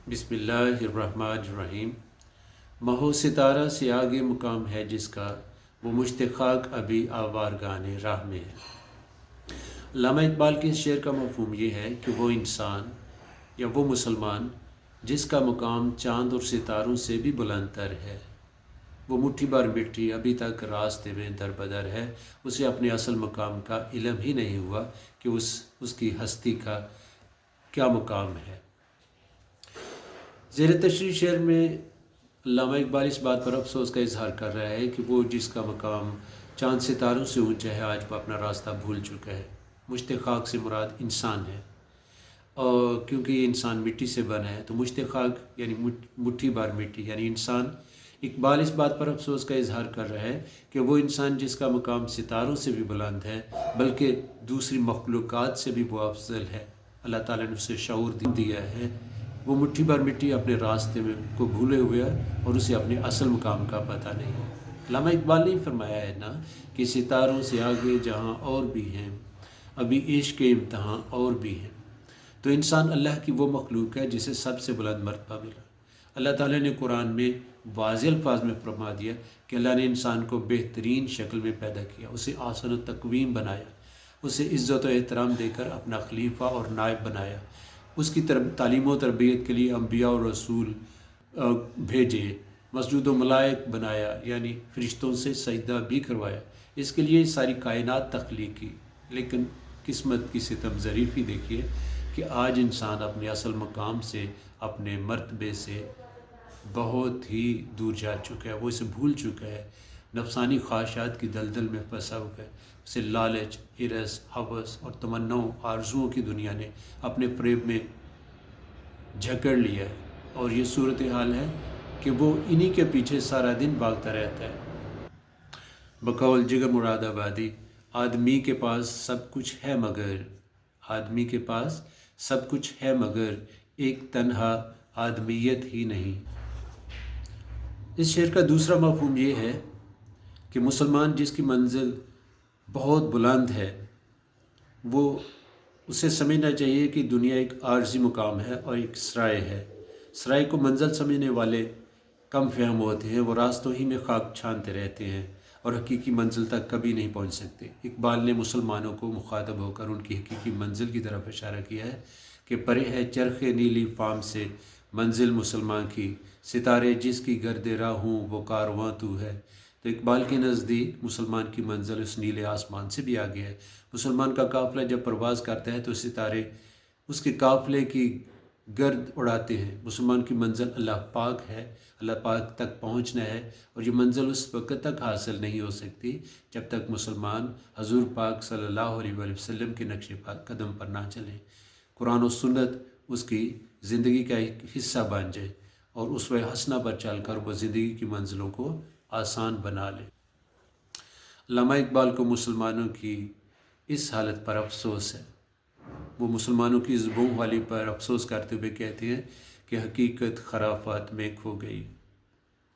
बिस्मिल्लाहिर्रहमानिर्रहीम। महो सितारा से आगे मुकाम है जिसका, वो मुश्त खाक अभी आवारगाने राह में है। अल्लामा इकबाल के इस शेर का मफ़हूम ये है कि वो इंसान या वो मुसलमान जिसका मुकाम चाँद और सितारों से भी बुलंदतर है, वो मुट्ठी भर मिट्टी अभी तक रास्ते में दर बदर है। उसे अपने असल मुकाम का इल्म ही नहीं हुआ कि उसकी हस्ती का क्या मुकाम है। ज़ेर तशरीह शेर में अल्लामा इकबाल इस बात पर अफसोस का इजहार कर रहा है कि वो जिसका मकाम चाँद सितारों से ऊंचा है, आज वो अपना रास्ता भूल चुका है। मुश्त खाक से मुराद इंसान है, और क्योंकि इंसान मिट्टी से बना है तो मुश्त खाक यानी मुट्ठी भर मिट्टी यानी इंसान। इकबाल इस बात पर अफसोस का इजहार कर रहा है कि वो इंसान जिसका मकाम सितारों से भी बुलंद है, बल्कि दूसरी मखलूक़ात से भी वो अफजल है। अल्लाह ताला ने उसे शऊर दिया है। वो मुट्ठी भर मिट्टी अपने रास्ते में को भूले हुए है और उसे अपने असल मुकाम का पता नहीं है। अल्लामा इकबाल ने फरमाया है ना कि सितारों से आगे जहाँ और भी हैं, अभी इश्क के इम्तहान और भी हैं। तो इंसान अल्लाह की वो मखलूक है जिसे सबसे बुलंद मर्तबा मिला। अल्लाह ताला ने कुरान में वाज़ेह अल्फाज में फरमा दिया कि अल्लाह ने इंसान को बेहतरीन शक्ल में पैदा किया, उसे आसन व तकवीम बनाया, उसे इज़्ज़त व एहतराम देकर अपना खलीफा और नायब बनाया, उसकी तालीम व तरबियत के लिए अम्बिया और रसूल भेजे, मसजूद व मलाइक बनाया यानी फ़रिश्तों से सजदा भी करवाया। इसके लिए सारी कायनात तख्लीक की। लेकिन किस्मत की सितम ज़रीफ़ी देखिए कि आज इंसान अपने असल मकाम से, अपने मर्तबे से बहुत ही दूर जा चुका है। वो इसे भूल चुका है, नफसानी ख्वाहिशात की दलदल में फंसा हुआ है। उसे लालच, हिरस, हवस और तमन्नाओं, आरजुओं की दुनिया ने अपने फ़रेब में झकड़ लिया है, और ये सूरत हाल है कि वो इन्हीं के पीछे सारा दिन भागता रहता है। बकौल जिगर मुरादाबादी, आदमी के पास सब कुछ है मगर, आदमी के पास सब कुछ है मगर एक तन्हा आदमियत ही नहीं। इस शेर का दूसरा मफ़हूम ये है कि मुसलमान जिसकी मंजिल बहुत बुलंद है, वो उसे समझना चाहिए कि दुनिया एक आर्जी मुकाम है और एक सराय है। सराय को मंजिल समझने वाले कम फहम होते हैं, वो रास्तों ही में खाक छानते रहते हैं और हकीकी मंजिल तक कभी नहीं पहुंच सकते। इकबाल ने मुसलमानों को मुखातब होकर उनकी हकीकी मंजिल की तरफ इशारा किया है कि परे है चरखे नीली फाम से मंजिल मुसलमान की, सितारे जिसकी गर्दे राह हूँ वो कारवां तू है। तो इकबाल के नज़दीक मुसलमान की मंजिल उस नीले आसमान से भी आगे है। मुसलमान का काफ़िला जब परवाज़ करता है तो सितारे उसके काफ़िले की गर्द उड़ाते हैं। मुसलमान की मंजिल अल्लाह पाक है, अल्लाह पाक तक पहुँचना है, और ये मंजिल उस वक्त तक हासिल नहीं हो सकती जब तक मुसलमान हजूर पाक सल्लल्लाहु अलैहि वसल्लम के नक्शे कदम पर ना चलें, कुरान और सुन्नत उसकी ज़िंदगी का एक हिस्सा बन जाए और उस व हसना पर चलकर वो ज़िंदगी की मंजिलों को आसान बना ले। अल्लामा इकबाल को मुसलमानों की इस हालत पर अफसोस है। वो मुसलमानों की ज़ुबान वाली पर अफसोस करते हुए कहते हैं कि हकीकत खराफात में खो गई,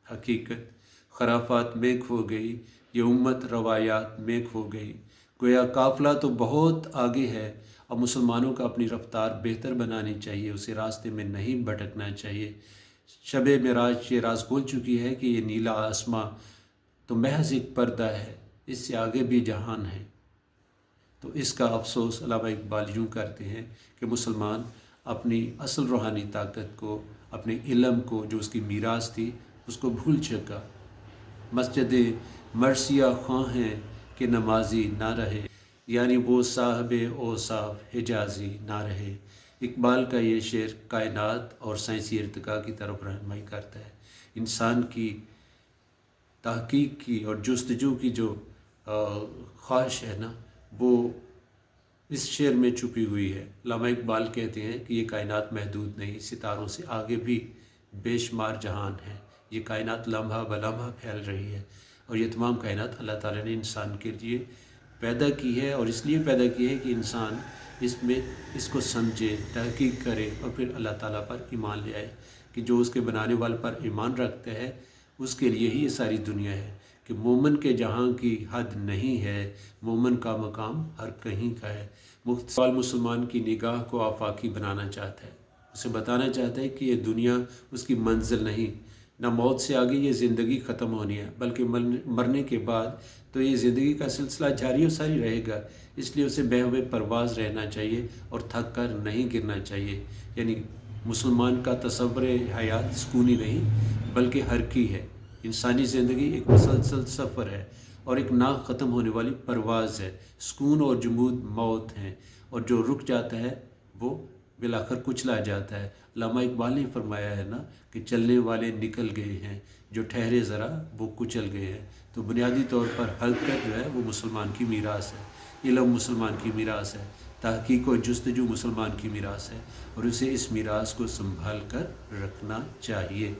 हकीकत खराफात में खो गई, ये उम्मत रवायात में खो गई। गोया काफ़िला तो बहुत आगे है, अब मुसलमानों का अपनी रफ्तार बेहतर बनानी चाहिए, उसे रास्ते में नहीं भटकना चाहिए। शब मेराज ये राज खोल चुकी है कि ये नीला आसमां तो महज एक पर्दा है, इससे आगे भी जहान है। तो इसका अफसोस अल्लामा इकबाल यूँ करते हैं कि मुसलमान अपनी असल रूहानी ताकत को, अपने इल्म को, जो उसकी मीरास थी, उसको भूल चुका। मस्जिद मरसिया ख़्वां हैं कि नमाजी ना रहे, यानी वो साहब औसाफ हिजाजी ना रहे। इकबाल का ये शेर कायनात और साइंसी इर्तिका की तरफ रहनुमाई करता है। इंसान की तहकीक की और जुस्तजू की जो ख्वाहिश है ना, वो इस शेर में छुपी हुई है। अल्लामा इकबाल कहते हैं कि ये कायनात महदूद नहीं, सितारों से आगे भी बेशुमार जहान है। ये कायनात लम्हा ब लम्हा फैल रही है, और ये तमाम कायनात अल्लाह ताला ने इंसान के लिए पैदा की है, और इसलिए पैदा की है कि इंसान इसको समझे, तहकीक करे और फिर अल्लाह ताला पर ईमान ले आए कि जो उसके बनाने वाले पर ईमान रखता है उसके लिए ही ये सारी दुनिया है। कि मोमन के जहाँ की हद नहीं है, मोमन का मकाम हर कहीं का है। मुख्तसर मुसलमान की निगाह को आफाकी बनाना चाहता है। اسے بتانا چاہتا ہے کہ یہ دنیا اس کی منزل نہیں، نہ موت سے آگے یہ زندگی ختم ہونی ہے، بلکہ مرنے کے بعد تو یہ زندگی کا سلسلہ جاری و ساری رہے گا۔ اس لیے اسے بہوے پرواز رہنا چاہیے اور تھک کر نہیں گرنا چاہیے۔ یعنی مسلمان کا تصور حیات سکونی نہیں بلکہ حرکی ہے۔ انسانی زندگی ایک مسلسل سفر ہے اور ایک نہ ختم ہونے والی پرواز ہے۔ سکون اور جمود موت ہیں، اور جو رک جاتا ہے وہ بالآخر کچلا جاتا ہے۔ علامہ اقبال نے فرمایا ہے نا کہ چلنے والے نکل گئے ہیں، جو ٹھہرے ذرا وہ کچل گئے ہیں۔ تو بنیادی طور پر حرکت جو ہے وہ مسلمان کی میراث ہے، علم مسلمان کی میراث ہے، تحقیق و جستجو مسلمان کی میراث ہے، اور اسے اس میراث کو سنبھال کر رکھنا چاہیے۔